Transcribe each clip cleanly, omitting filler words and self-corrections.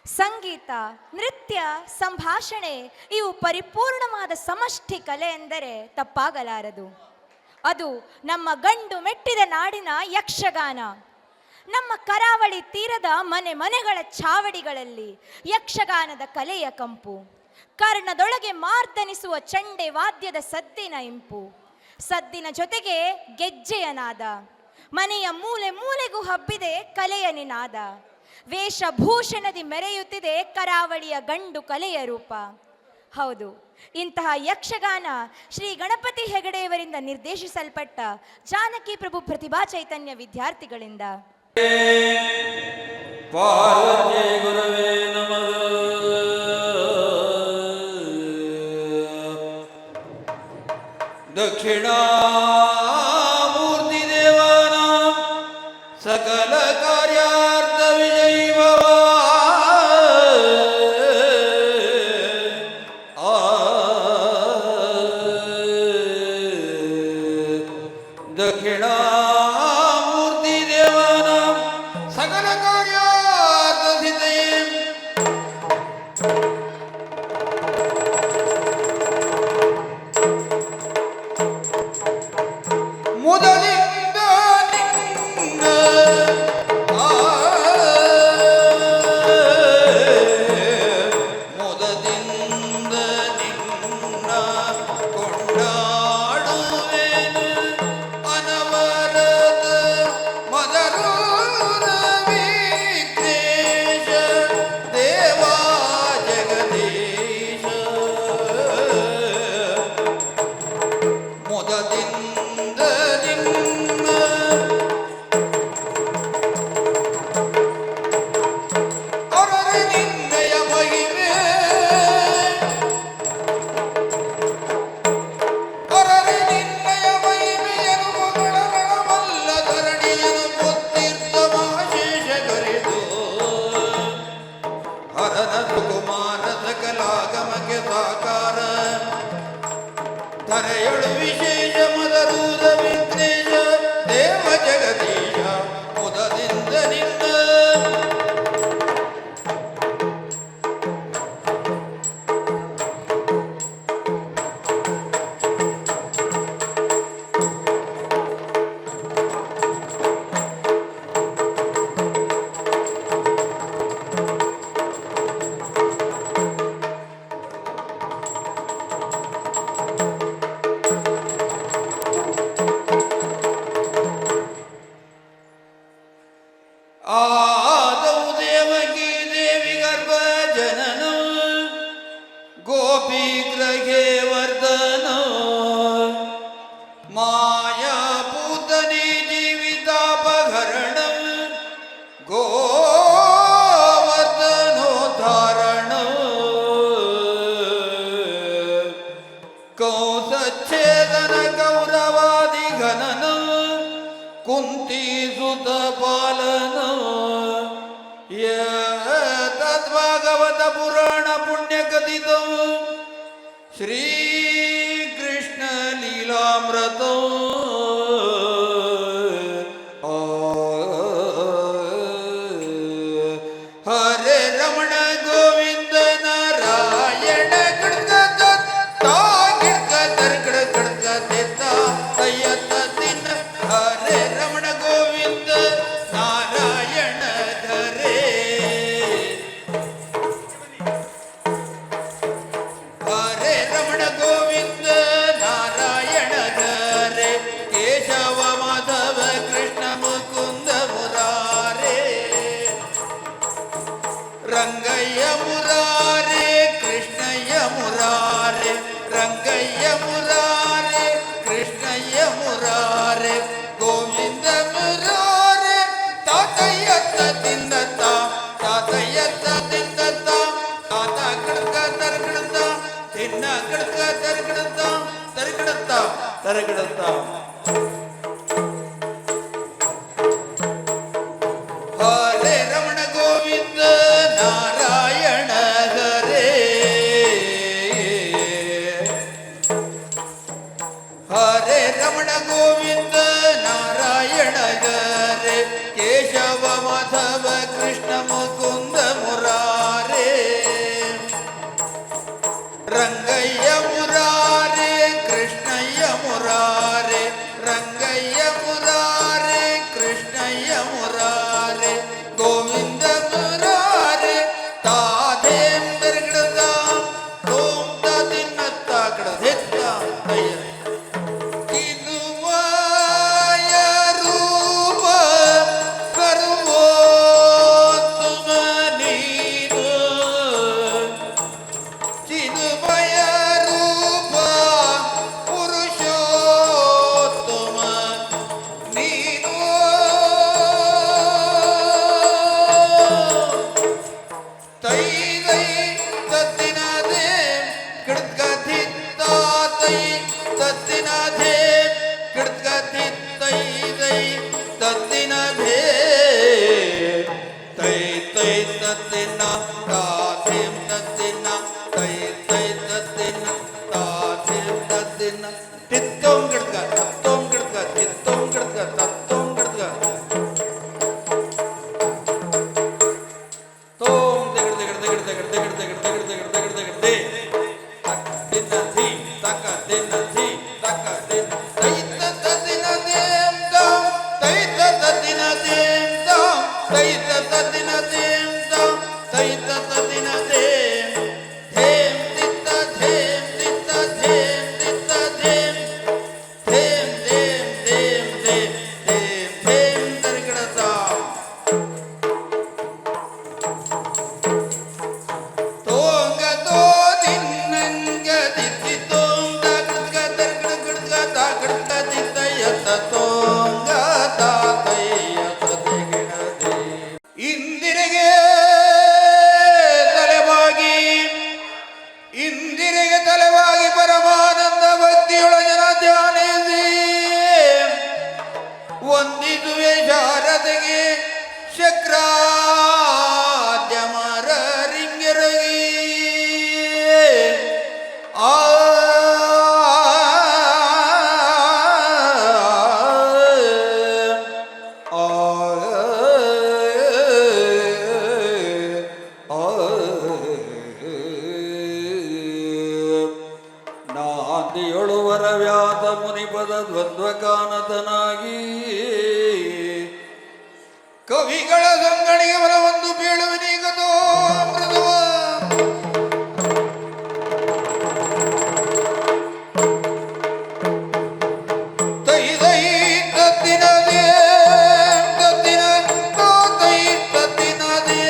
ಸಂಗೀತ, ನೃತ್ಯ, ಸಂಭಾಷಣೆ ಇವು ಪರಿಪೂರ್ಣವಾದ ಸಮಷ್ಟಿ ಕಲೆ ಎಂದರೆ ತಪ್ಪಾಗಲಾರದು. ಅದು ನಮ್ಮ ಗಂಡು ಮೆಟ್ಟಿದ ನಾಡಿನ ಯಕ್ಷಗಾನ. ನಮ್ಮ ಕರಾವಳಿ ತೀರದ ಮನೆ ಮನೆಗಳ ಚಾವಡಿಗಳಲ್ಲಿ ಯಕ್ಷಗಾನದ ಕಲೆಯ ಕಂಪು, ಕರ್ಣದೊಳಗೆ ಮಾರ್ದನಿಸುವ ಚಂಡೆ ವಾದ್ಯದ ಸದ್ದಿನ ಇಂಪು, ಸದ್ದಿನ ಜೊತೆಗೆ ಗೆಜ್ಜೆಯ ನಾದ, ಮನೆಯ ಮೂಲೆ ಮೂಲೆಗೂ ಹಬ್ಬಿದೆ ಕಲೆಯ ನಿನಾದ. ವೇಷಭೂಷಣದಿ ಮೆರೆಯುತ್ತಿದೆ ಕರಾವಳಿಯ ಗಂಡು ಕಲೆಯ ರೂಪ. ಹೌದು, ಇಂತಹ ಯಕ್ಷಗಾನ ಶ್ರೀ ಗಣಪತಿ ಹೆಗಡೆಯವರಿಂದ ನಿರ್ದೇಶಿಸಲ್ಪಟ್ಟ ಜಾನಕಿ ಪ್ರಭು ಪ್ರತಿಭಾ ಚೈತನ್ಯ ವಿದ್ಯಾರ್ಥಿಗಳಿಂದ. ಪಾರ್ವತಿ ಗುರವೇ ನಮಃ. ದಕ್ಷಿಣಾಮೂರ್ತಿ ದೇವನ ಸಕಲ ಕಾರ್ಯಾರ್ಥ ವಿಜಯೀ ಭವ. ದಕ್ಷಿಣಾಮೂರ್ತಿ ದೇವನ ಸಕಲ ಕಾರ್ಯಾರ್ಥ ಸಿದ್ಧಯೇ. ಮೊದಲಿಂದ ನಿನ್ನ ಮೊದಲಿಂದ ನಿನ್ನ ಕೊಂಡಾಡುವೆನು ಅನವರತ ಮದರೂರ ವಿಘ್ನೇಶ ದೇವಾ ಜಗದೀಶ. ಮೊದಲಿಂದ ನಿನ್ನ ಅರರೆ ನಿನ್ನಯ ಮಹಿಮೆ, ಅರರೆ ನಿನ್ನಯ ಮಹಿಮೆಯನು ಮಗಳಗಳವಲ್ಲ ಧರಣಿಯನು ಗೊತ್ತಿರ್ತ ಮಹಶೇಷ ಕರೆದು ಹರನ ಸುಕುಮಾರ ಸಕಲಾಗಮಕ್ಕೆ ಸಾಕಾರ ಧರೆಯೊಳು ವಿಶೇಷ ಮದರೂರ ವಿಘ್ನೇಶ ದೇವ ಜಗದೀಶ. ಮುದದಿಂದ ನಿನ್ನ ಆದವು ದೇವಕಿ ದೇವಿ ಗರ್ಭ ಜನನ ಗೋಪಿ ಗ್ರಹೇ ವರ್ಧನ ಮಾಯಾ ಪೂತನಿ ಜೀವಿತಾಪಹರಣ ಗೋವರ್ಧನೋದ್ಧಾರಣ ಕೌಸಚ್ಛೇದನ ಗೌರವಾದಿ ಘನನ ಕುಂತಿ ಸುತ ಪಾಲನ ತದ್ಭಾಗವತ ಪುರಾಣ ಪುಣ್ಯ ಕಥಿತ ಶ್ರೀ ಕೃಷ್ಣ ಲೀಲಾಮೃತ. ಹರೇ ರಮಣ ಗೋವಿಂದ ನಾರಾಯಣ ಗಡ್ಗ ಗಿಡ್ಕ ತರ್ಕಡ ಗಡ್ಗ ತೆತ್ತ ತಯ್ಯತ್ತ ತಿನ್ನ. ಹರೇ ರಮಣ ಗೋವಿಂದ ನಾರಾಯಣ ಧರೇ. ಹರೇ ರಮಣ ಗೋವಿಂದ ನಾರಾಯಣ ಧರೇ. ಕೇಶವ ಮಾಧವ ಕೃಷ್ಣ ಮುಕುಂದ ಮುರಾರೇ. ರಂಗಯ್ಯ ಮುರಾರೇ ಕೃಷ್ಣಯ್ಯ ಮುರಾರೇ. ರಂಗಯ್ಯ ಮುರಾರೇ ಕೃಷ್ಣಯ್ಯ ಮುರಾರೇ. ಗೋವಿಂದ ಮುರಾರೇ ತಾತಯ್ಯತ್ತ ತಿಂದತ್ತ ತಾತಯ್ಯತ್ತ ತಿಂದತ್ತ ತಾತ ಕಡ್ಕ ತರ್ಕಡತ್ತ ತಿನ್ನ ಕಡ್ಕ ತರ್ಕಡತ್ತ ತರ್ಕಡತ್ತ ತರಗಡತ್ತ. ಹರೇ ರಮಣ ಗೋವಿಂದ ನಾರಾಯಣ ಹರೇ. ಹರೇ ರಮಣ ಗೋವಿಂದ ನಾರಾಯಣ ಹರೇ. ಕೇಶವ ಮಾಧವ ಕೃಷ್ಣ ಮುಕುಂದ ಮುರಾರೇ. ಇಂದಿರೆಗೆ ತಲೆವಾಗಿ ಇಂದಿರೆಗೆ ತಲೆವಾಗಿ ಪರಮಾನಂದ ಭಕ್ತಿಯೊಳಗಿನ ಧ್ಯಾನಿಸಿ ವಂದಿಸುವೆ ಶಾರದೆಗೆ ಶಕ್ರಾದ್ಯಮರ ರಿಂಗಿರಗಿ ಆ ನಾದಿಯೊಳುವರ ವ್ಯಾತ ಮುನಿಪದ ದ್ವಂದ್ವಕಾನತನಾಗಿ ಕವಿಗಳ ಸಂಗಣಿಗೆ ಬಲವೊಂದು ಬೀಳುವಿನೀಗತೋ ಮೃದುವ ತೈ ತೈ ತತ್ತಿನದೇ ತತ್ತಿನ ತೈ ತತ್ತಿನದೇ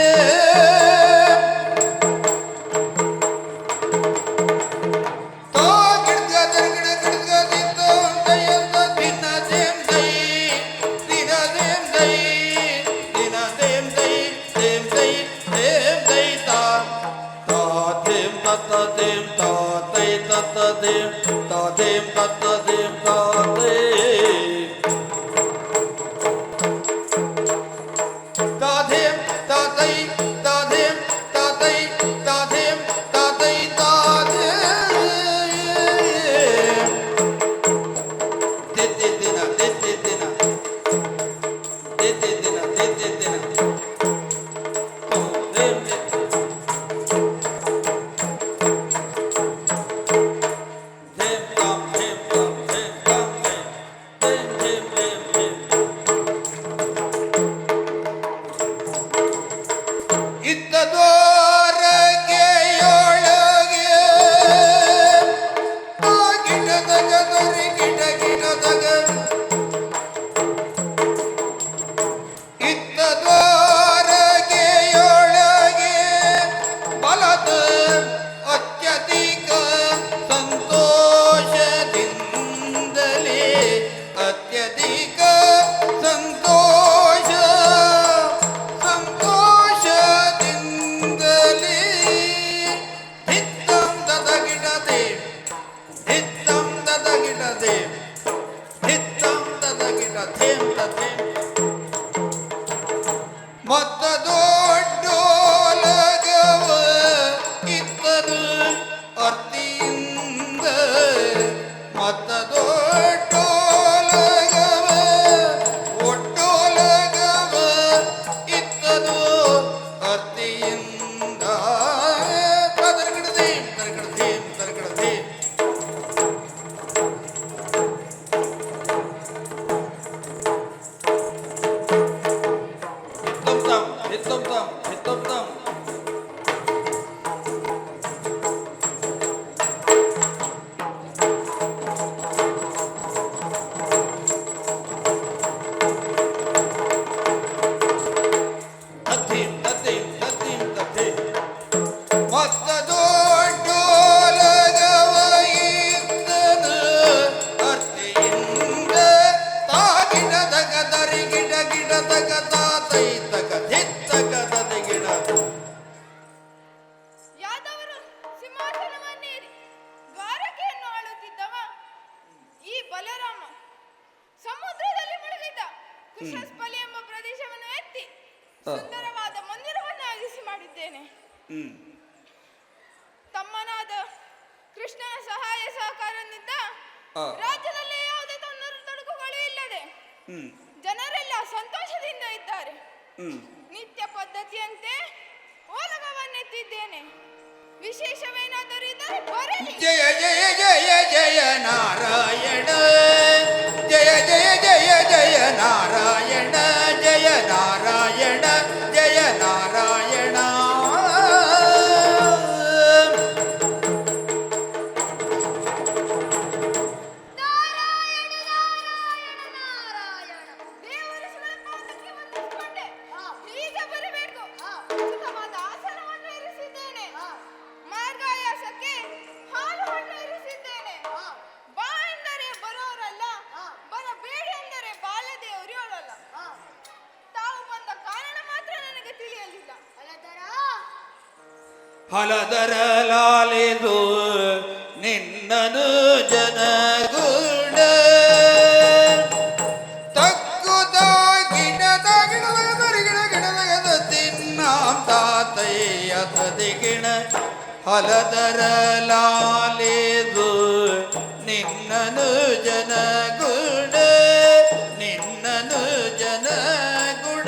ಮತ್ತ ದೊಡ್ಡೋಲಗವ ಇತ್ತರು ಅರ್ತಿಯಿಂದ ಮತ್ತ ದೊಡ್ಡೋಲಗವ ಒಟ್ಟೋಲಗವ ಇತ್ತರು ಅರ್ತಿಯಿಂದ ತರಗಡದೆ ತರಗಡದೆ ತರಗಡದೆ ಯಾದವರು ಸಿಂಹಾಸನವನ್ನೇರಿ ದ್ವಾರಕೆಯನ್ನು ಆಳುತ್ತಿದ್ದವ ಈ ಬಲರಾಮ ಸಮುದ್ರದಲ್ಲಿ ಮುಳುಗಿದ್ದ ಕುಶಸ್ಪಲಿ ಎಂಬ ಪ್ರದೇಶವನ್ನು ಎತ್ತಿ ಸುಂದರವಾದ ಮಂದಿರವನ್ನಾಗಿಸಿ ಮಾಡಿದ್ದೇನೆ. ತಮ್ಮನಾದ ಕೃಷ್ಣನ ಸಹಾಯ ಸಹಕಾರದಿಂದ ರಾಜ್ಯದಲ್ಲಿ ಯಾವುದೇ ತೊಡಕುಗಳು ಇಲ್ಲದೆ ಜನರೆಲ್ಲ ಸಂತೋಷದಿಂದ ಇದ್ದಾರೆ. ನಿತ್ಯ ಪದ್ಧತಿಯಂತೆ ಓಲಗವನ್ನೆತ್ತಿ ಇದ್ದೇನೆ. ವಿಶೇಷವೇನಾದರೂ ಇದ್ದರೆ ಬರಲಿ. ಜಯ ಜಯ ಜಯ ಜಯ ನಾರಾಯಣ ಜಯ ಜಯ ಜಯ ಜಯ ನಾರಾಯಣ ಜಯ ನಾರಾಯಣ ಜಯ ನಾರಾಯಣ ದೇವರ ಶಿವನ ಪಾದಕ್ಕೆ ವಂದಿಸಿಕೊಂಡೆ. ಈಗ ಬರಬೇಕು. ಉಚಿತವಾದ ಆಸನವನ್ನು ಇರಿಸಿದ್ದೇನೆ. ಮಾರ್ಗಾಯಾಸಕ್ಕೆ ಹಾಲು ಹಣ್ಣು ಇರಿಸಿದ್ದೇನೆ. ಬಾ ಎಂದರೆ ಬರೋರಲ್ಲ, ಬರಬೇಡಿ ಎಂದರೆ ಬಾಲದೇವರು ಅವರಲ್ಲ. ತಾವು ಬಂದ ಕಾರಣ ಮಾತ್ರ ನನಗೆ ತಿಳಿಯಲಿಲ್ಲ. ಹಲದರ ಲಾಲಿದು ನಿನ್ನನು ಜನಗುಣ ತಕ್ಕುದಾಗಿಣದ ಗಿಡದ ತಿನ್ನಾಂ ತಾತಯ್ಯ ತದಿಗಿಣ ಹಲದರ ಲಾಲಿದು ನಿನ್ನನು ಜನಗುಣ ನಿನ್ನನು ಜನಗುಣ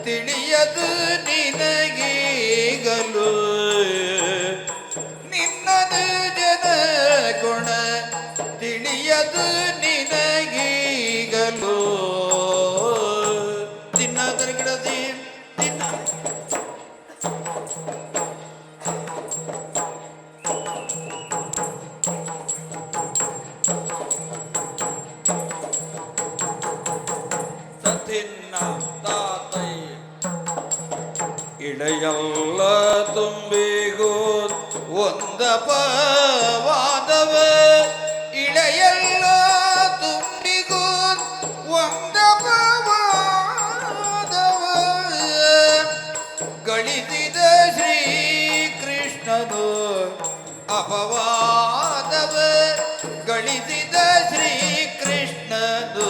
ತಿಳಿಯದು ನಿನಗೀಗಲು ನಿನ್ನನು ಜನಗುಣ ತಿಳಿಯದು ನಿನಗೀಗಲು ತಿನ್ನದರ ಗಿಡದಿ ತಿನ್ನ ಸತಿನ್ನ ತಾತಯ್ಯ ಇಳೆಯಲ್ಲ ತುಂಬಿಗೂ ಒಂದ ಪವಾದವ ಇಳೆಯಲ್ಲ ತುಂಬಿಗೂ ಒಂದ ಪವಾದವ ಗಳಿಸಿದ ಶ್ರೀಕೃಷ್ಣನು ಅಪವಾದವ ಗಳಿಸಿದ ಶ್ರೀಕೃಷ್ಣನು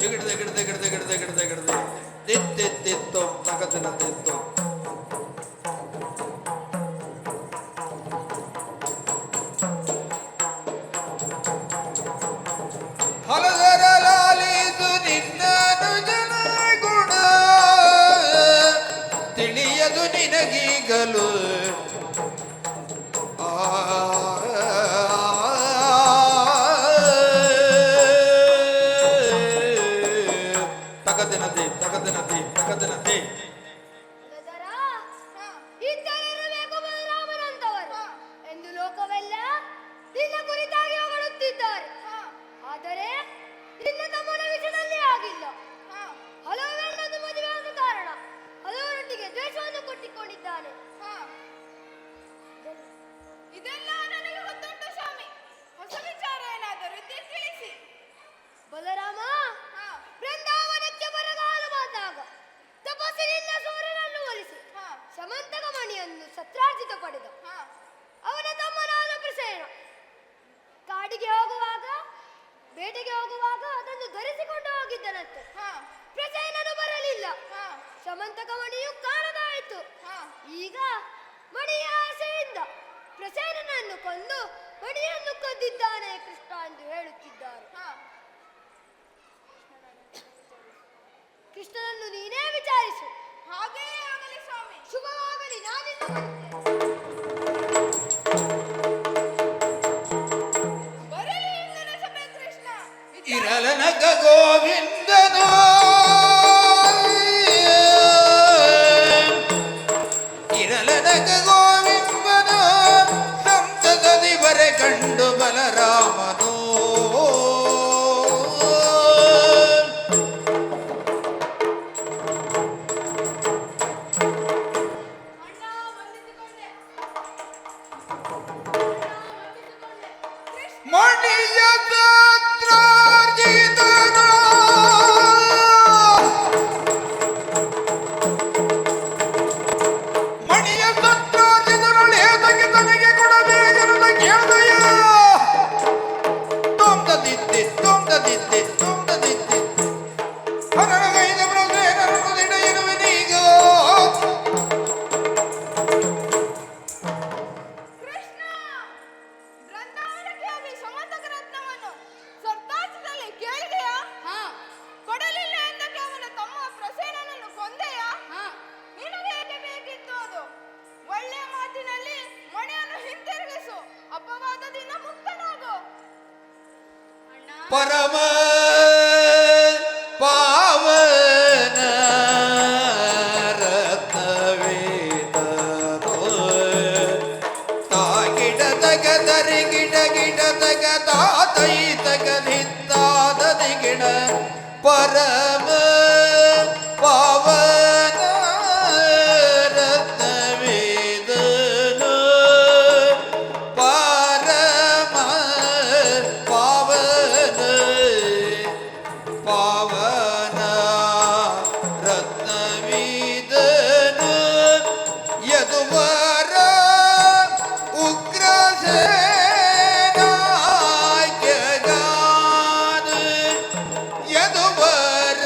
ಗಿಡದ ತಿತ್ತಿತ್ತಿತ್ತು ತಗದನ ತಿತ್ತು ಹಲದರ ಲಾಲಿದು ನಿನ್ನನು ಜನಗುಣ ತಿಳಿಯದು ನಿನಗೀಗಲು ತಗದನತೆ ಇದ್ದರಿರಬೇಕು ಬಲರಾಮನಂತವರು ಎಂದು ಲೋಕವೆಲ್ಲ ನಿನ್ನ ಕುರಿತಾಗಿ ಹೊಗಳುತ್ತಿದ್ದಾರೆ. ಆದರೆ ನಿನ್ನ ತಮ್ಮನ ವಿಷಯದಲ್ಲಿ ಆಗಿಲ್ಲ. ಹಲವು ಹೆಣ್ಣನ್ನು ಮದುವೆಯಾದ ಕಾರಣ ಹಲವರೊಟ್ಟಿಗೆ ದ್ವೇಷವನ್ನು ಕೊಟ್ಟಿಕೊಂಡಿದ್ದಾನೆ. ಇದೆಲ್ಲ ನನಗೆ ಗೊತ್ತುಂಟು ಸ್ವಾಮಿ. ಹೊಸ ವಿಚಾರ ಏನಾದರೂ ಇದ್ದರೆ ತಿಳಿಸಿ. ಬಲರಾಮ ಬೃಂದಾವನಕ್ಕೆ ಬರಗಾಲು ಬಂದಾಗ ತಪಸ್ಸಿನಿಂದ ಸೂರ್ಯನನ್ನು ಒಲಿಸಿ ಸಮಂತಕ ಮಣಿಯನ್ನು ಸತ್ರಾರ್ಜಿತ ಪಡೆದ. ಅವನ ತಮ್ಮನಾದ ಪ್ರಸೇನ ಕಾಡಿಗೆ ಹೋಗುವಾಗ ಬೇಟೆಗೆ ಹೋಗುವಾಗ ಅದನ್ನು ಧರಿಸಿಕೊಂಡು ಹೋಗಿದ್ದನಂತೆ. ಪ್ರಸೇನನು ಬರಲಿಲ್ಲ. ಸಮಂತಕ ಮಣಿಯು ಕಾಣದಾಯಿತು. ಈಗ ಮಣಿಯ ಆಸೆಯಿಂದ ಪ್ರಸೇನನನ್ನು ಕೊಂದು ಮಣಿಯನ್ನು ಕದ್ದಿದ್ದಾನೆ ಕೃಷ್ಣ ಎಂದು ಹೇಳುತ್ತಿದ್ದಾರೆ. ಕೃಷ್ಣನನ್ನು ನೀನೇ ವಿಚಾರಿಸು. ಹಾಗೆಯೇ ಆಗಲಿ ಸ್ವಾಮಿ. ಶುಭವಾಗಲಿ. ನಾನಿನ್ನು ಬರಲಿ ಎಂದನೆ ಸಭೆ ಕೃಷ್ಣ. ಇರಲನಗ ಗೋವಿಂದನು ಇರಲನಗ ಗೋವಿಂದನು ಸಂತದಲ್ಲಿ ಬರೆ ಕಂಡು ಬಲರಾಮನು ಮಣಿಯ ಸತ್ರಾರ್ಜಿತನು ಪರಮ ಪಾವನ ರತ್ನವೇದನೋ ತಾಗಿಡದಗ ದರಿ ಗಿಡ ಗಿಡದಗ ತಾತೈ ತಗದಿದ್ದಾದದಿ ಗಿಡ ಪರಮ ಪಾವನ ರತ್ನವೇದನೋ ಪರಮ ಪಾವನ ಪಾವನ ರತ್ನವೇದನೋ ಯದುವರ ಉಗ್ರಸೇನಾಯಕಗಾನ ಯದುವರ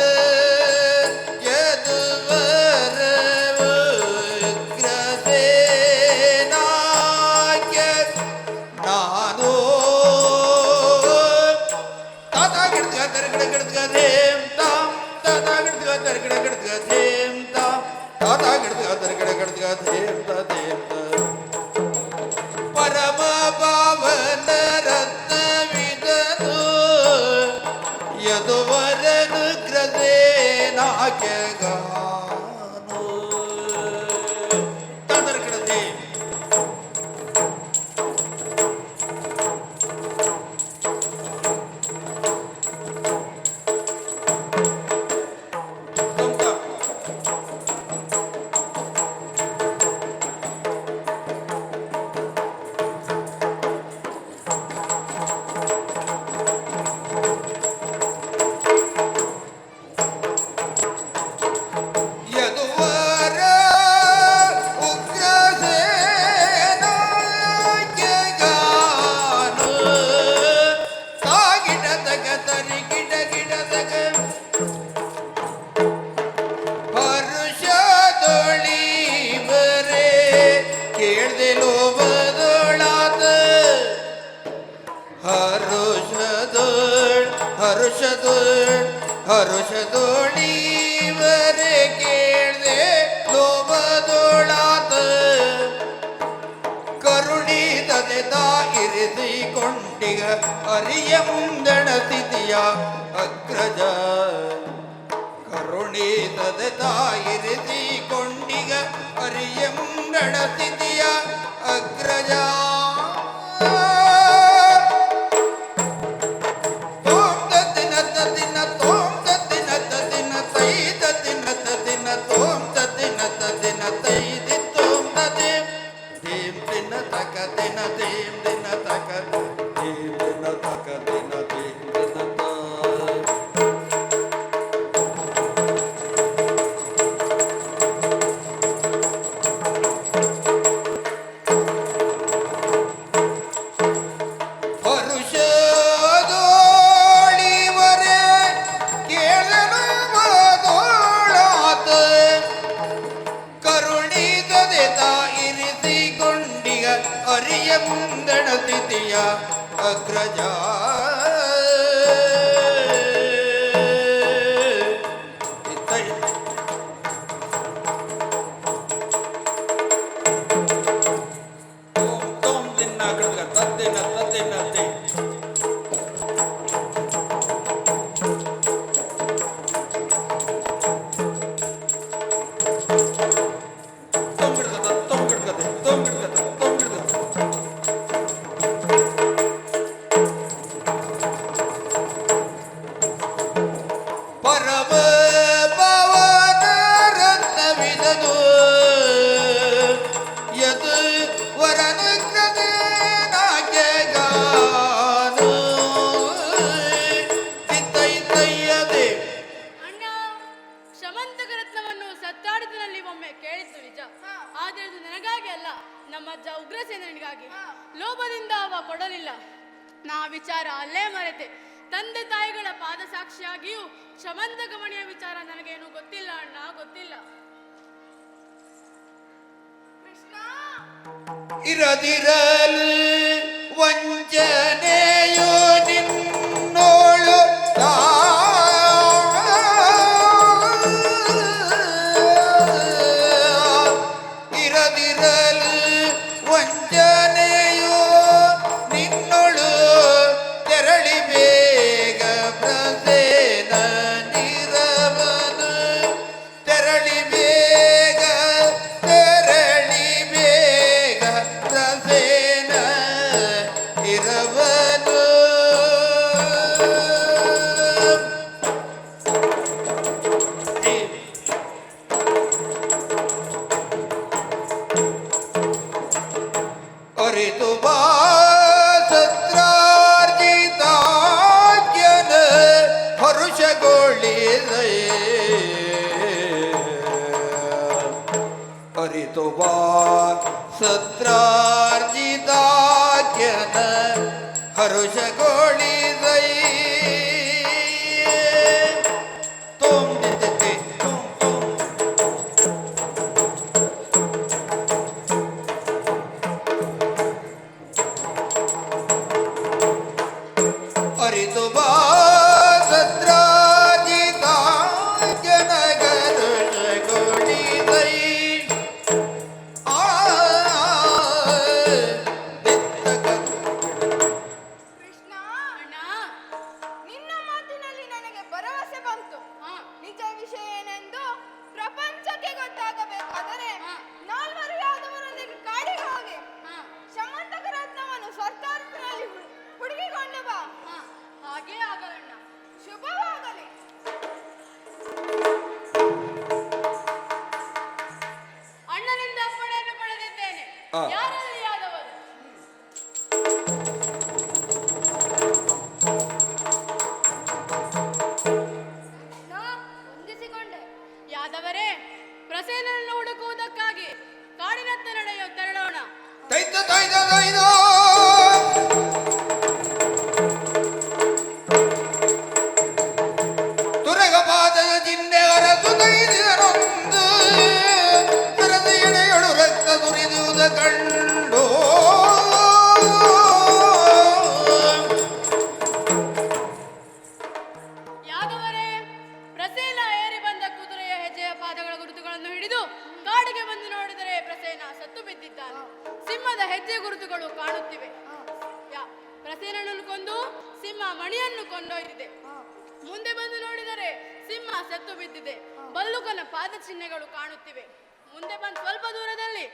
ಯದುವರ ಉಗ್ರಸೇನಾಯಕ ನಾನು ತಾತ ಗಿಡ್ಗ ದರ್ಗಡ ಗಿಡ್ಗ ಧೇಮ್ ತಾಮ್ ತಾತ ಗಿಡ್ಗ ದರ್ಗಡ ಗಿಡ್ಗ ಧೇಮ್ ತಾಮ್ ತಾತ ಗಿಡ್ಗ ದರ್ಗಡ ಗಿಡ್ಗ ಧೇಮ್ ತ ಧೇಮ್ ತ ಪರಮ ಪಾವನ ರತ್ನವಿದನು ಯದುವರನು ಗ್ರಸೇನಾಯಕಗಾನು ತದರ್ಗಡ ಧೇಮ್ ತಮ್ ತ ಯದುವರ ಉಗ್ರಸೇನಾಯಕಗಾನು ತಾಗಿಡದಗ ತರಿ ಗಿಡ ಗಿಡದಗ ಹರುಷದೊಳಿ ಬರೇ ಕೇಳ್ದೆ ಲೋಭದೊಳಾದ ಹರುಷದೊಳಿ ಬರೇ ಕೇಳ್ದೆ ಲೋಭದೊಳಾದ ಕರುಣಿದದೆ ಇರಿಸಿಕೊಂಡಿಗ ಅರಿಯ ಮುಂದಣತಿದೆಯ ಅಗ್ರಜ ಕರುಣಿದದೆ ಇರಿಸಿಕೊಂಡಿಗ ಅರಿಯ ಮುಂದಣತಿದೆಯ ಅಗ್ರಜ ತೋಂ ದಿನ ದಿನ ತೋಂ ದಿನ ದಿನ ತೈ ದಿನ ದಿನ ತೋಂ ದಿನ ದಿನ ತೈ ದಿ ತೋಂ ದೇಮ್ ದೇಮ್ ದಿನ ತಕ ದಿನ ದೇಮ್ ದಿನ ತಕ ದೇಮ್ ದಿನ ತಕ ದಿನ ದೇಮ್ ದಿನ ತ ಹರುಷದೋಳಿವರೆ ಕೇಳಲು ಮದೋಳಾತ ಕರುಣಿದದೆ ಇರಿಸಿಕೊಂಡಿಗ ಅರಿಯ ಮುಂದಣತಿಥಿಯ ಅಗ್ರಜ ಇತ್ತೈ ತೋಂ ತೋಂ ದಿನ ಕಡ್ಗ ತದ್ದಿನ ತದ್ದಿನ ತೈ ತೋಂ ಗಿಡ್ಗದ ತೋಂ ಗಿಡ್ಗದ ತೋಂ ಗಿಡ್ಗದ ತೋಂ ಗಿಡ್ಗದ ಪರಮ ಪಾವನ ರತ್ನವಿದನು ಯದು ವರನುಗ್ರಸೇನಾಯಕಗಾನು ತಿತ್ತೈತಯ್ಯದೆ ಅಣ್ಣ ಶಮಂತಕ ರತ್ನವನ್ನು ಸತ್ತಾಡಿದಲ್ಲಿ ಒಮ್ಮೆ ಕೇಳಿದ್ದು ನಿಜ. ಆದರೆ ಅದು ನನಗಾಗಿ ಅಲ್ಲ, ನಮ್ಮ ಅಜ್ಜ ಉಗ್ರಸೇನನಿಗಾಗಿ. ಲೋಭದಿಂದ ಅವ ಕೊಡಲಿಲ್ಲ. ನಾ ವಿಚಾರ ಅಲ್ಲೇ ಮರೆತೆ. ತಂದೆ ತಾಯಿಗಳ ಪಾದ ಸಾಕ್ಷಿಯಾಗಿಯೂ ಶಮಂತಕ ಮಣಿಯ ವಿಚಾರ ನನಗೇನು ಗೊತ್ತಿಲ್ಲ ಅಣ್ಣ, ಗೊತ್ತಿಲ್ಲ. ಕೃಷ್ಣ ಇರದಿರಲು ವಂಚನೆಯೋ ನಿನ್ನೋಳು ಇರದಿರಲು ವಂಚನೆಯೋ ನಿನ್ನೋಳು ತೆರಳಿ ಬೇಗ ಅರಿತು ಬಾ ಸತ್ರಾರ್ಜಿತಾಖ್ಯನ ಹರುಷಗೊಳಿಸೈ ತುಂ ದಿತ್ತೆ ತುಂ ತುಂ ಅರಿತು ಬಾ ಸತ್ರಾರ್ಜಿತಾಖ್ಯನ ಹರುಷಗೊಳಿಸೈ ಕೃಷ್ಣ, ನಿನ್ನ ಮಾತಿನಲ್ಲಿ ನನಗೆ ಭರವಸೆ ಬಂತು. ನಿಜ ವಿಷಯ ಏನೆಂದು ಪ್ರಪಂಚಕ್ಕೆ ಗೊತ್ತಾಗಬೇಕಾದರೆ ನಾಲ್ವರು ಯಾದವರೊಂದಿಗೆ ಕಾಡಿಗೆ ಹೋಗಿ ಶಮಂತಕ ರತ್ನವನ್ನು ಸ್ವರ್ಗಾರ್ಥದಲ್ಲಿ ಹುಡುಕಿಕೊಂಡು ಬಾ. ಹಾಗೇ ಆಗಲಣ್ಣ. ಶುಭವಾಗಲಿ. ಅಣ್ಣನಿಂದ ಅಪ್ಪಣೆಯನ್ನು ಪಡೆದಿದ್ದೇನೆ. ಆ. ಯಾರಲ್ಲಿ ಯಾದವರು? ನಾ ಹೊಂದಿಸಿಕೊಂಡೆ. ಯಾದವರೇ, ಪ್ರಸೇನನ್ನು ಹುಡುಕುವುದಕ್ಕಾಗಿ ಕಾಡಿನತ್ತ ತೆರಳೋಣ. ತೈತ ತೈದ ತೈದ ತುರಗಪಾದದ ಚಿಹ್ನೆ ಅರಸು ತೈದಿದರೊಂದು ತರದ ಎಡೆಯಳು ರಕ್ತ ಸುರಿದುವುದ ಕಂಡು ಯಾದವರೇ, ಪ್ರಸೇನ ಏರಿ ಬಂದ ಕುದುರೆಯ ಹೆಜ್ಜೆಯ ಪಾದಗಳ ಗುರುತುಗಳನ್ನು ಹಿಡಿದು ಕಾಡಿಗೆ ಬಂದು ನೋಡಿದರೆ ಪ್ರಸೇನ ಸತ್ತು ಬಿದ್ದಿದ್ದಾನೆ. ಸಿಂಹದ ಹೆಜ್ಜೆ ಗುರುತುಗಳು ಕಾಣುತ್ತಿವೆ. ಪ್ರಸೇನನ್ನು ಕೊಂದು ಸಿಂಹ ಮಣಿಯನ್ನು ಕೊಂಡೊಯ್ದಿದೆ. ಮುಂದೆ ಬಂದು ನೋಡಿದರೆ ಸಿಂಹ ಸತ್ತು ಬಿದ್ದಿದೆ. ಬಲ್ಲುಕನ ಪಾದ ಚಿಹ್ನೆಗಳು ಕಾಣುತ್ತಿವೆ. ಮುಂದೆ ಬಂದು ಸ್ವಲ್ಪ ದೂರದಲ್ಲಿ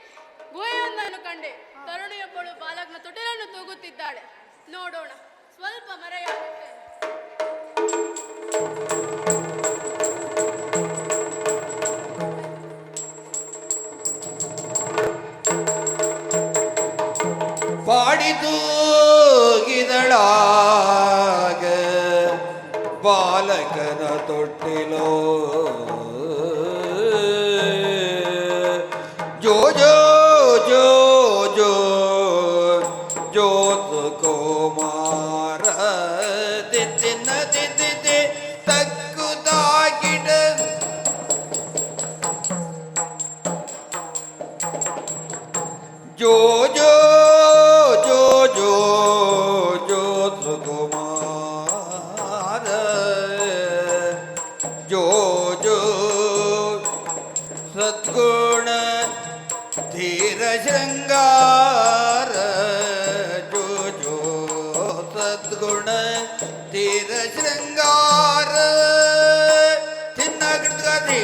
ಗುಹೆಯೊಂದನ್ನು ಕಂಡೆ. ತರುಣಿಯೊಬ್ಬಳು ಬಾಲಕನ ತೊಟ್ಟಿಲನ್ನು ತೂಗುತ್ತಿದ್ದಾಳೆ. ನೋಡೋಣ, ಸ್ವಲ್ಪ ಮರೆಯಾಗುತ್ತೇನೆ. ಪಾಡಿತೂಗಿದಳಾಗ ಬಾಲಕನ ತೊಟ್ಟಿಲೋ ಜೋ ಜೋ ಜೋ ಜೋ ಜೋತ್ ಕುಮಾರ ದಿತ್ತಿನ ದಿದ್ದಿದ್ದೆ ತಕ್ಕುದಾಗಿಡ ಜೋ ಜೋ ಜೋ ಜೋ ಜೋತ್ ಕುಮಾರ ಜೋ ಜೋ ಸದ್ಗುಣ ಧೀರ ಶೃಂಗಾರ ಜೋ ಜೋ ಸದ್ಗುಣ ಧೀರ ಶೃಂಗಾರ ಚಿನ್ನ ಗಿಡ್ಗಾದಿ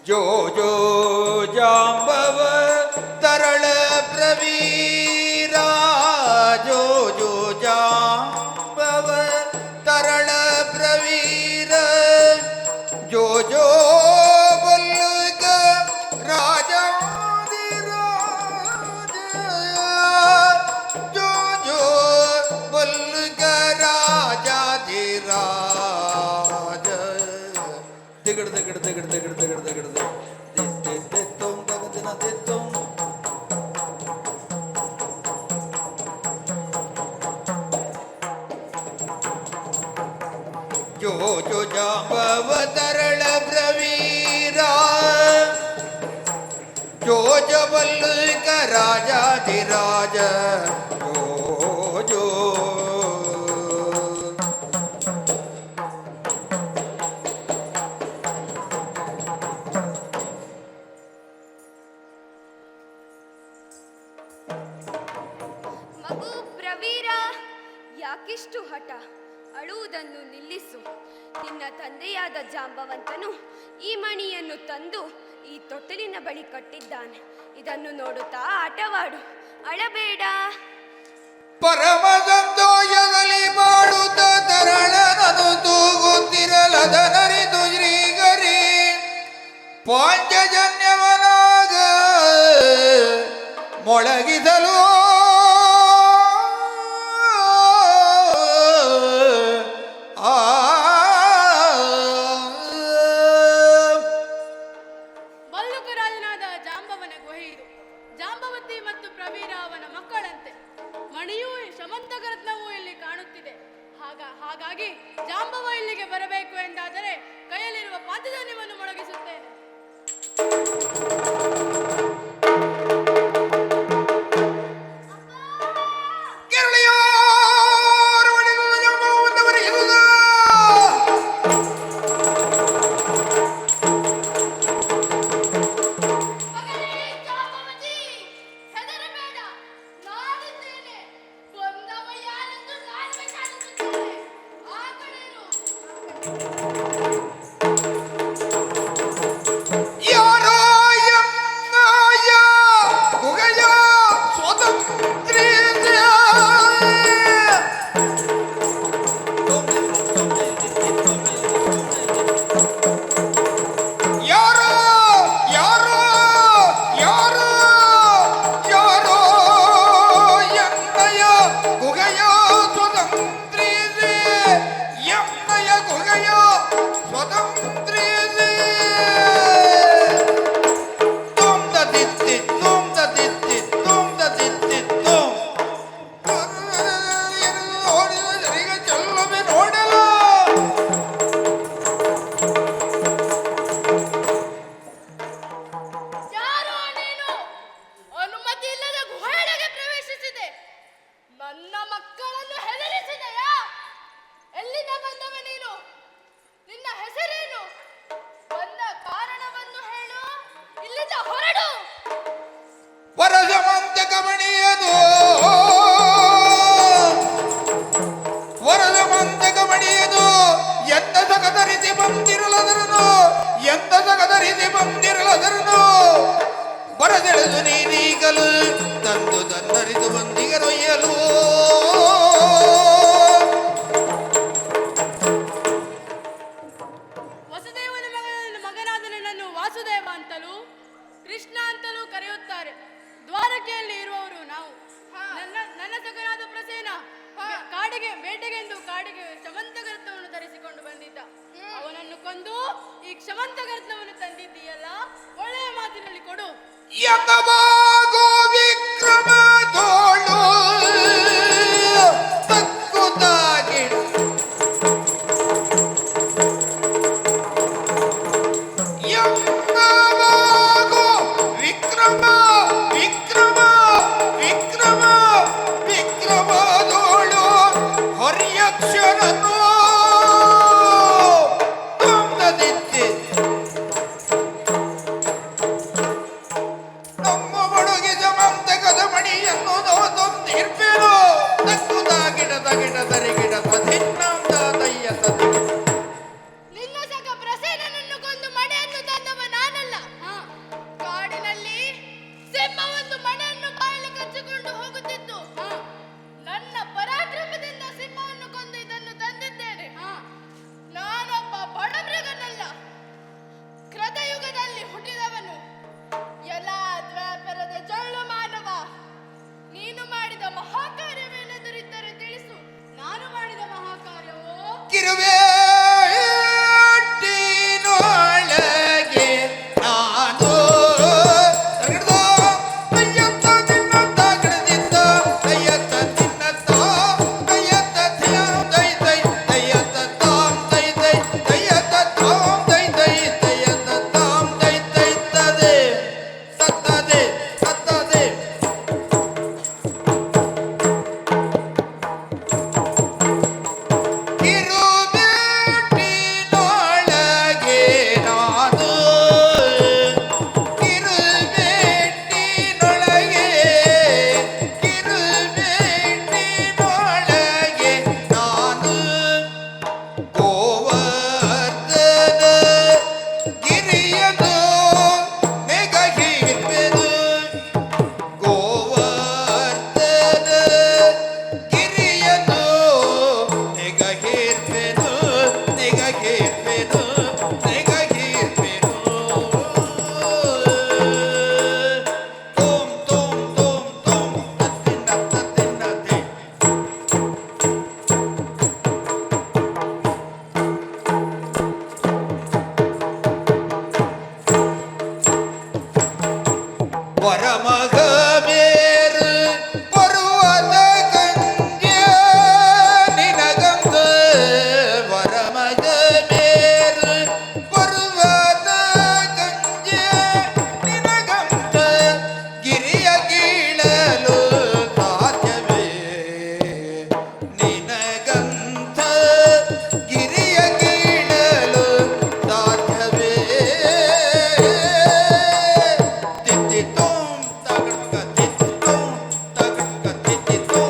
ಜೋ ಜೋ ಜಾಂಬವ ತರಳ ಪ್ರವೀರ ಜೋ ಜೋ ಜಾಂಬವ ತರಳ ಪ್ರವೀರ ಜೋ ಜೋ ಬಲ್ಲುಗ ರಾಜಾದಿರಾಜ ಜೋ ಜೋ ಬಲ್ಲುಗ ರಾಜಾದಿರಾಜ ದಿಗಡ ದಿಗಡ ದಿಗಡ ದಿಗಡ ದಿಗಡ ದಿಗಡ ದಿತ್ತುಂ ತಗದಿನ ದಿತ್ತುಂ ಜೋ ಜೋ ಜಾಂಬವ ತರಳ ಪ್ರವೀರ ಜೋ ಜೋ ಬಲ್ಲುಕ ರಾಜಾಧಿರಾಜ ಜೋ ಜೋ ಮಗು ಪ್ರವೀರ, ಯಾಕಿಷ್ಟು ಹಠ? ಅಳುವುದನ್ನು ನಿಲ್ಲಿಸು. ನಿನ್ನ ತಂದೆಯಾದ ಜಾಂಬವಂತನು ಈ ಮಣಿಯನ್ನು ತಂದು ಈ ತೊಟ್ಟಿಲಿನ ಬಳಿ ಕಟ್ಟಿದ್ದಾನೆ. ಇದನ್ನು ನೋಡುತ್ತಾ ಆಟವಾಡು, ಅಳಬೇಡ. ಪರಮ ಸಂತೋಷದಲ್ಲಿ ಬಾಡುತ್ತ ತರಳನದು ತೂಗುತ್ತಿರಲದನರಿದು ಶ್ರೀಗರಿ ಪಾಂಚಜನ್ಯವನಾಗ ಮೊಳಗಿಸಲು ಆ ಮಲ್ಲುಕರಾಜನಾದ ಜಾಂಬವನ ಗುಹೆ ಇದು. ಜಾಂಬವತಿ ಮತ್ತು ಪ್ರವೀರ ಅವನ ಮಕ್ಕಳಂತೆ. ಮಣಿಯೂ ಶಮಂತಕ ರತ್ನವೂ ಇಲ್ಲಿ ಕಾಣುತ್ತಿದೆ. ಹಾಗಾಗಿ ಜಾಂಬವ ಇಲ್ಲಿಗೆ ಬರಬೇಕು ಎಂದಾದರೆ ಕೈಯಲ್ಲಿರುವ ಪಾಂಚಜನ್ಯವನ್ನು ಮೊಳಗಿಸುತ್ತೇನೆ. ಬರದೆಳೆದು ನೀನೀಗಲು ತಂದು ತನ್ನರಿದು ಬಂದಿಗರೊಯ್ಯಲು ವಸುದೇವನ ಮಗನಾದ ನನ್ನನ್ನು ವಾಸುದೇವ ಅಂತಲೂ ಕೃಷ್ಣ ಅಂತಲೂ ಕರೆಯುತ್ತಾರೆ. ದ್ವಾರಕೆಯಲ್ಲಿ ಇರುವವರು ನಾವು. ನನ್ನ ಸಖನಾದ ಪ್ರಸೇನ ಬೇಟೆಗೆಂದು ಕಾಡಿಗೆ ಕ್ಷಮಂತಗರತ್ನವನ್ನು ಧರಿಸಿಕೊಂಡು ಬಂದಿದ್ದ. ಅವನನ್ನು ಕೊಂದು ಈ ಕ್ಷಮಂತಗರತ್ನವನ್ನು ತಂದಿದ್ದೀಯಲ್ಲ, ಒಳ್ಳೆಯ ಮಾತಿನಲ್ಲಿ ಕೊಡು. ಯಮವಾಗೋ ವಿಕ್ರಮ ತೋಳು ತಕ್ಕುತ್ತಾಗಿಡು ಯಮವಾಗೋ ವಿಕ್ರಮ ವಿಕ್ರಮ ವಿಕ್ರಮ ವಿಕ್ರಮ ತೋಳು ಹೊರ್ಯಕ್ಷರನು ತಂದದಿದ್ದೆ ನಮ್ಮ ಒಳಗಿದ ಮಂತಕದ ಮಣಿಯನ್ನು ತಂದಿರ್ಬೇನು ತಕ್ಕುದಾಗಿಡದ ಗಿಡದರಿ ಗಿಡದ ಧಿನ್ನಂದಯ್ಯ ತದಿ ನಿನ್ನ ಸಖ ಪ್ರಸೇನನನ್ನು ಕೊಂದು ಮಣೆಯನ್ನು ತಂದವ ನಾನಲ್ಲ. ಕಾಡಿನಲ್ಲಿ ಸಿಂಹ ಒಂದು ಮಣೆಯನ್ನು ಬಾಯಲ್ಲಿ ಕಚ್ಚಿಕೊಂಡು ಹೋಗುತ್ತಿತ್ತು. ನನ್ನ ಪರಾಕ್ರಮದಿಂದ ಸಿಂಹವನ್ನು ಕೊಂದು ಇದನ್ನು ತಂದಿದ್ದೇನೆ. ನಾನೊಬ್ಬ ಬಡಮೃಗನಲ್ಲ, ಕೃತಯುಗದಲ್ಲಿ ಹುಟ್ಟಿದವನು. ಎಲ್ಲ ದ್ವಾಪರದ ಜೊಳ್ಳು ಮಾನವ, ನೀನು ಮಾಡಿದ ಮಹಾಕಾರ್ಯವೇನೆದುರಿದ್ದರೆ ತಿಳಿಸು. ನಾನು ಮಾಡಿದ ಮಹಾಕಾರ್ಯವೋ ಕಿರುವೇಟಿನೊಳಗೆ ನಾನು ತಗಡ್ದ ಕೈಯತ್ತ ತಿನ್ನತ್ತ ಗಿಡದಿದ್ದ ಕೈಯತ್ತ ತಿನ್ನತ್ತ ಕೈಯತ್ತ ದೈ ದೈ ಕೈಯತ್ತ ತಾಂ ದೈ ದೈ ಕೈಯತ್ತ ತಾಂ ದೈ ದೈ ಕೈಯತ್ತ ತಾಂ ದೈ ದೈ ತದೆ ಸತ್ತದೆ ಸತ್ತದೆ ಕಿರುಬೇಟಿನೊಳಗೆ ನಾನು ಕಿರುಬೇಟಿನೊಳಗೆ ಕಿರುಬೇಟಿನೊಳಗೆ ನಾನು ಗೋವರ್ಧನ ಗಿರಿಯನು ನೆಗಹಿರ್ಬೆನು ವರಮಗ ಬೇರು ಪರ್ವತ ಗಂಗೆ ನಿನಗಂತ ವರಮಗ ಬೇರು ಪರ್ವತ ಗಂಗೆ ನಿನಗಂತ ಗಿರಿಯ ಕೀಳಲು ಸಾಧ್ಯವೇ ನಿನಗಂತ ಗಿರಿಯ ಕೀಳಲು ಸಾಧ್ಯವೇ ತಿತ್ತಿತೋ ತಗಡ್ಕ ತಿತ್ತಿತೋ ತಗಡ್ಕ ತಿತ್ತಿತೋ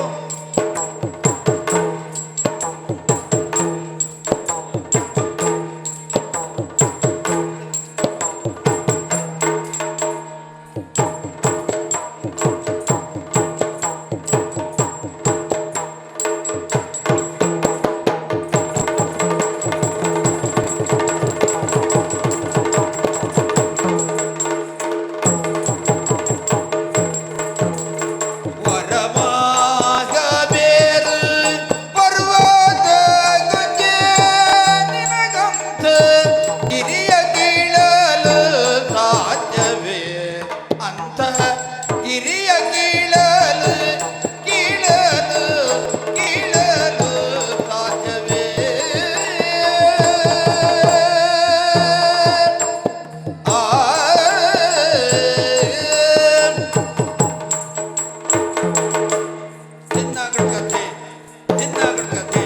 ವರಮಾಗ ಬೇರು ಪರ್ವತ ಗಂಗೆ ನಿನಗಂತ ಗಿರಿಯ ಕೀಳಲು ಸಾಧ್ಯವೇ ಅಂತಹ ಗಿರಿಯ ಕೀಳಲು ಕೀಳಲು ಕೀಳಲು ಸಾಧ್ಯವೇ ಆ ಚಿನ್ನಗಡ್ಕತೆ ಚಿನ್ನಗಡ್ಕತೆ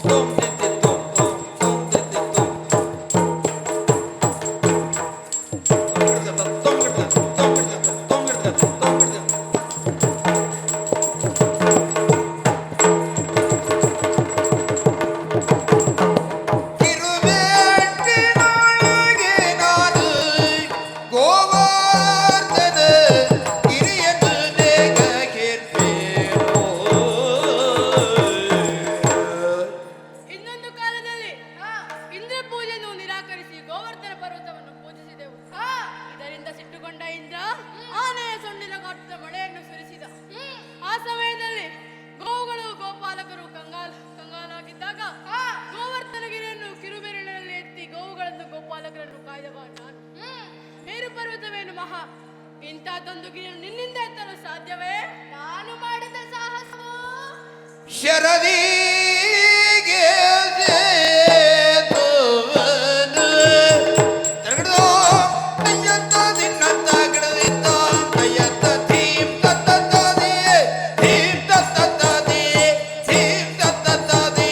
ತೋಂ ತಿತ್ತಿತೋ ತೋಂ ತಿತ್ತಿತೋ ತಿರುವೇಟ್ಟಿನೊಳಗೆ ನಾನು ಗೋವರ್ಧನ ಗಿರಿಯನ್ನು ಬೇಗ ಕೇರ್ಪೇನೋ ಇನ್ನೊಂದು ಕಾಲದಲ್ಲಿ ಇಂದ್ರ ಪೂಜೆಯನ್ನು ನಿರಾಕರಿಸಿ ಗೋವರ್ಧನ ಪರ್ವತವನ್ನು ಪೂಜಿಸಿದೆವು ಇದರಿಂದ ಸಿಟ್ಟುಕೊಂಡ ಇಂದ್ರ ಆನೆಯ ಸೊಂಡಿಲ ಗಾತ್ರದ ಮಳೆಯನ್ನು ಸುರಿಸಿದ. ಆ ಸಮಯದಲ್ಲಿ ಗೋವುಗಳು ಗೋಪಾಲಕರು ಕಂಗಾಲಾಗಿದ್ದಾಗ ಗೋವರ್ಧನಗಿರಿಯನ್ನು ಕಿರುಬೆರಳಿನಲ್ಲಿ ಎತ್ತಿ ಗೋವುಗಳನ್ನು ಗೋಪಾಲಕರನ್ನು ಕಾಯ್ದವ ನಾನು. ಮೇರು ಪರ್ವತವೇನು ಮಹಾ, ಇಂಥದ್ದೊಂದು ಗಿರಿಯನ್ನು ನಿನ್ನಿಂದ ಎತ್ತಲು ಸಾಧ್ಯವೇ? ನಾನು ಮಾಡಿದ ಸಾಹಸವು ಶರದಿಗೆ ಸೇತುವನು ತಗಡೋ ಕೈಯತ್ತ ದಿನ್ನತ್ತ ಗಿಡದಿತ್ತ ಕೈಯತ್ತ ಥೀಂ ತತ್ತತ್ತಾದಿ ಥೀಂ ತತ್ತತ್ತಾದಿ ಥೀಂ ತತ್ತತ್ತಾದಿ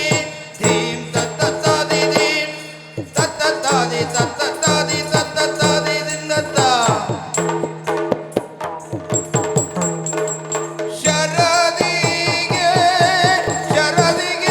ಥೀಂ ತತ್ತತ್ತಾದಿ ಥೀಂ ತತ್ತತ್ತಾದಿ ತತ್ತತ್ತಾದಿ ತತ್ತತ್ತಾದಿ ದಿನ್ನತ್ತ ಶರದಿಗೆ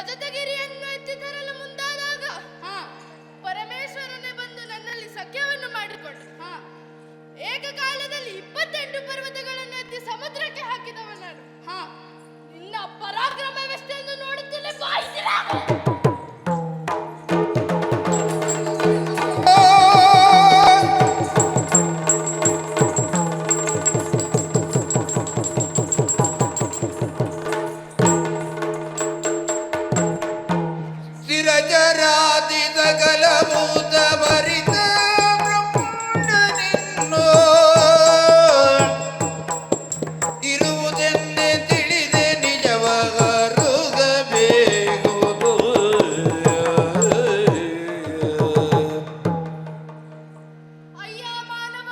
ರಜತಗಿರಿಯನ್ನು ಎತ್ತಿ ತರಲು ಮುಂದಾದಾಗ ಪರಮೇಶ್ವರನೇ ಬಂದು ನನ್ನಲ್ಲಿ ಸಖ್ಯವನ್ನು ಮಾಡಿಕೊಂಡು ಏಕಕಾಲದಲ್ಲಿ 28 ಪರ್ವತಗಳನ್ನು ಎತ್ತಿ ಸಮುದ್ರಕ್ಕೆ ಹಾಕಿದವ ನಾನು. ನಿನ್ನ ಪರಾಕ್ರಮವೆಷ್ಟೆಂದು ನೋಡುತ್ತಲೇ ಬಾಯಿಸಿದ. ಸ್ಥಿರಜರಾದಿ ಸಕಲಭೂತ ಭರಿತ ಬ್ರಹ್ಮಾಂಡ ನಿನ್ನೋ ಇರುವುದೆಂದೇ ತಿಳಿದೆ ನಿಜವಾಗರುಗಬೇಗುವುದು. ಅಯ್ಯ ಮಾನವ,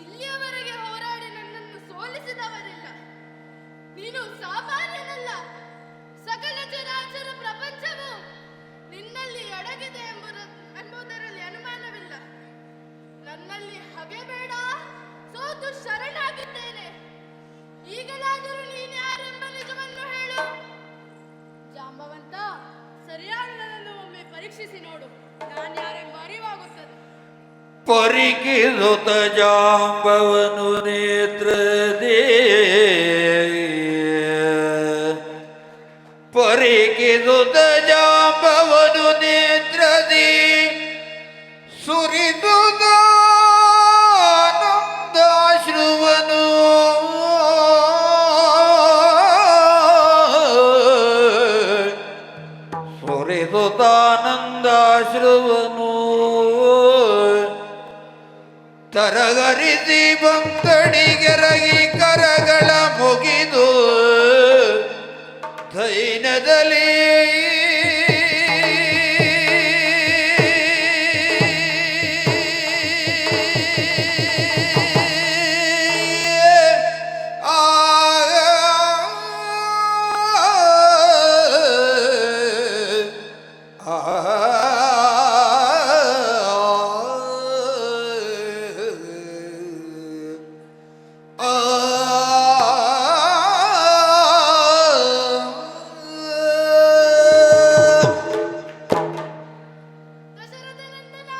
ಇಲ್ಲಿಯವರೆಗೆ ಹೋರಾಡಿ ನನ್ನನ್ನು ಸೋಲಿಸಿದವರಿಲ್ಲ. ನೀನು ಸಾಮಾನ್ಯನಲ್ಲ. ಸಕಲ ಚರಾಚರ ಪ್ರಪಂಚವು ನಿನ್ನಲ್ಲಿ ಅಡಗಿದೆ ಎಂಬುದರಲ್ಲಿ ಅನುಮಾನವಿಲ್ಲ. ನನ್ನಲ್ಲಿ ಹಗೆ ಬೇಡ, ಸೋತು ಶರಣಾಗಿದ್ದೇನೆ. ಈಗಲಾದರೂ ನೀನ್ಯಾರೆಂಬ ನಿಜವನ್ನು ಹೇಳು. ಜಾಂಬವಂತ, ಸರಿಯಾಗಿ ನನ್ನನ್ನು ಒಮ್ಮೆ ಪರೀಕ್ಷಿಸಿ ನೋಡು. ನಾನು ಯಾರೆಂಬ ಅರಿವಾಗುತ್ತದೆ. ಪರಿಕಿಸುತ ಜಾಂಬವನು ನೇತ್ರದೇ ಪರಿಕಿಸುತ ಜಾಂಬವನು ನೇತ್ರದಿ ಸುರಿದುದಾನಂದಾಶ್ರುವನು ಸುರಿದುದಾನಂದಾಶ್ರುವನು ತರಗರಿಸಿ ಬಂದಡಿಗೆರಗಿ ಕರಗಳ ಮುಗಿದು ದೈನದಲ್ಲಿ ದಶರಥನಂದನ,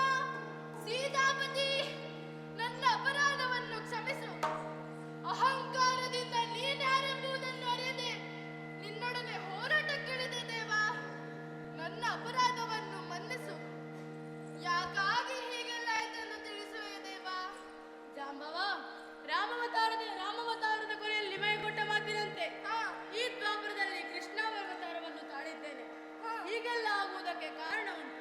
ಸೀತಾಪತಿ, ನನ್ನ ಅಪರಾಧವನ್ನು ಕ್ಷಮಿಸು. ಅಹಂಕಾರದಿಂದ ನೀನ್ಯಾರೆಂಬುದನ್ನು ಅರಿಯದೆ ನಿನ್ನೊಡನೆ ಹೋರಾಟಕ್ಕಿಳಿದೆ ದೇವ. ನನ್ನ ಅಪರಾಧವನ್ನು ಮನ್ನಿಸು. ಯಾಕಾಗಿ ಹೀಗೆಲ್ಲ ಇದನ್ನು ತಿಳಿಸುವೆ ದೇವ? ಜಾಂಬವ, ರಾಮಾವತಾರದ ಕೊನೆಯಲ್ಲಿ ನಿಮಗೆ ಕೊಟ್ಟ ಮಾತಿನಂತೆ ಈ ದ್ವಾಪರದಲ್ಲಿ ಕೃಷ್ಣಾವತಾರವನ್ನು ತಾಳಿದ್ದೇನೆ. ಹೀಗೆಲ್ಲ ಆಗುವುದಕ್ಕೆ ಕಾರಣ ಉಂಟು.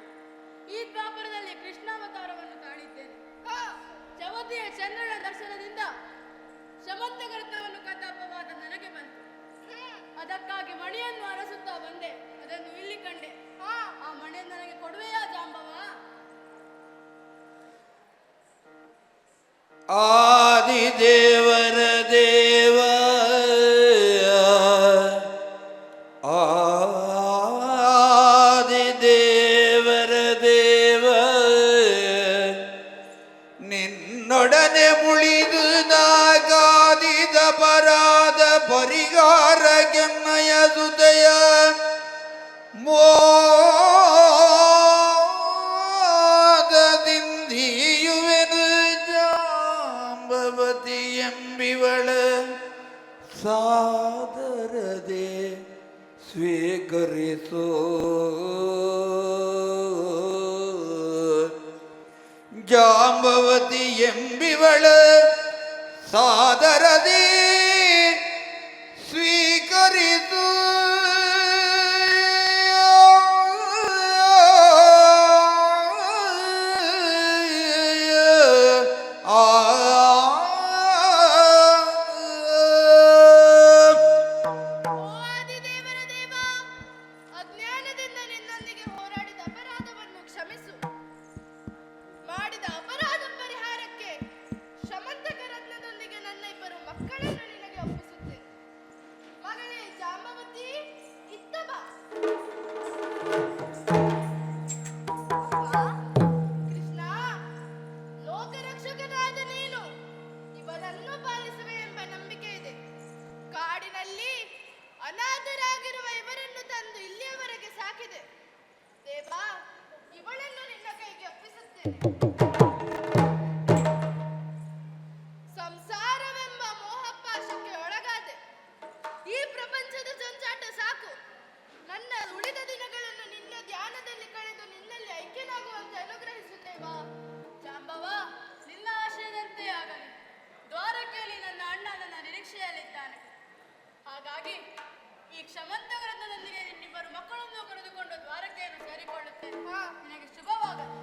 ಈ ದ್ವಾಪರದಲ್ಲಿ ಕೃಷ್ಣಾವತಾರವನ್ನು ತಾಳಿದ್ದೇನೆ. ಚವತಿಯ ಚಂದ್ರನ ದರ್ಶನದಿಂದ ಶಮಂತಕರ್ತವನ್ನು ಕದ್ದ ಅಪವಾದ ನನಗೆ ಬಂತು. ಅದಕ್ಕಾಗಿ ಮಣಿಯನ್ನು ಅರಸುತ್ತಾ ಬಂದೆ. ಅದನ್ನು ಇಲ್ಲಿ ಕಂಡೆ. ಆ ಮಣಿಯನ್ನು ನನಗೆ ಕೊಡುವೆಯಾ ಜಾಂಬವ? ಆದಿದೇವರ ದೇವ ಆದಿದೇವರ ದೇವ ನಿನ್ನೊಡನೆ ಮುಳಿದು ನಾಗಾದಿದ ಪರಾದ ಪರಿಹಾರ ಕೆನ್ನಯ ಸುದಯ ಮೋದದಿಂದಿಯುವೆನು ಜಾಂಬವತಿ ಎಂಬಿವಳ ಸಾದರದೆ ಸ್ವೀಕರಿಸೋ ಜಾಂಬವತಿ ಎಂಬಿವಳ ಸಾದರದೆ ಸ್ವೀಕರಿಸು ಆದಿದೇವರ ದೇವ, ಅಜ್ಞಾನದಿಂದ ನಿನ್ನೊಂದಿಗೆ ಹೋರಾಡಿದ ಅಪರಾಧವನ್ನು ಕ್ಷಮಿಸು. ಮಾಡಿದ ಅಪರಾಧ ಪರಿಹಾರಕ್ಕೆ ಶಮಂತಕ ರತ್ನದೊಂದಿಗೆ ನನ್ನ ಇಬ್ಬರು ಮಕ್ಕಳ ಆಗಿದೆ. ದೇವಾ, ಇವಳನ್ನು ನಿನ್ನ ಕೈಗೆ ಒಪ್ಪಿಸುತ್ತೇನೆ. ಸಂಸಾರವೆಂಬ ಮೋಹಪಾಶಕ್ಕೆ ಒಳಗಾದೆ. ಈ ಪ್ರಪಂಚದ ಜಂಜಾಟ ಸಾಕು. ನನ್ನ ಉಳಿದ ದಿನಗಳನ್ನು ನಿನ್ನ ಧ್ಯಾನದಲ್ಲಿ ಕಳೆದು ನಿನ್ನಲ್ಲಿ ಐಕ್ಯನಾಗುವಂತೆ ಅನುಗ್ರಹಿಸುತ್ತೇವಾ. ಜಾಂಬವ, ನಿನ್ನ ಆಶಯದಂತೆ ಆಗಲಿ. ದ್ವಾರಕೆಯಲ್ಲಿ ನನ್ನ ಅಣ್ಣ ನನ್ನ ನಿರೀಕ್ಷೆಯಲ್ಲಿದ್ದಾನೆ. ಹಾಗಾಗಿ ಈ ಕ್ಷಮಂತ ಗ್ರಂಥದೊಂದಿಗೆ ನಿನ್ನಿಬ್ಬರು ಮಕ್ಕಳನ್ನು ಕರೆದುಕೊಂಡು ದ್ವಾರಕೆಯನ್ನು ಸೇರಿಕೊಳ್ಳುತ್ತೇನೆ. ನಿನಗೆ ಶುಭವಾಗಲಿ.